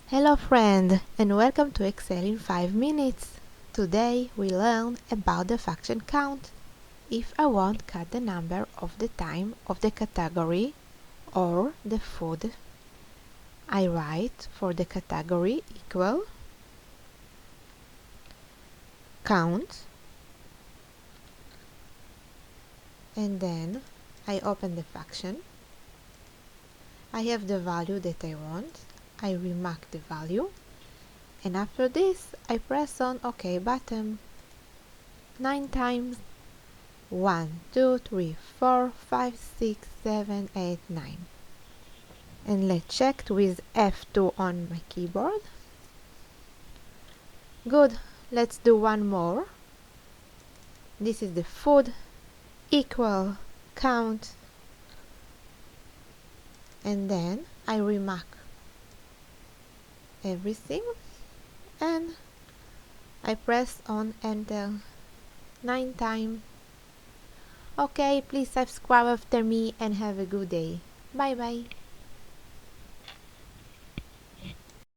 Hello friend, and welcome to Excel in 5 minutes. Today we learn about the function count. If I want cut the number of the time of the category or the food, I write for the category equal count, and then I open the function. I have the value that I want. I remark the value, and after this I press on OK button 9 times. 1, 2, 3, 4, 5, 6, 7, 8, 9. And let's check with F2 on my keyboard. Good, let's do one more. This is the food equal count, and then I remark everything and I press on enter 9 times. Okay, please subscribe after me and have a good day. Bye bye.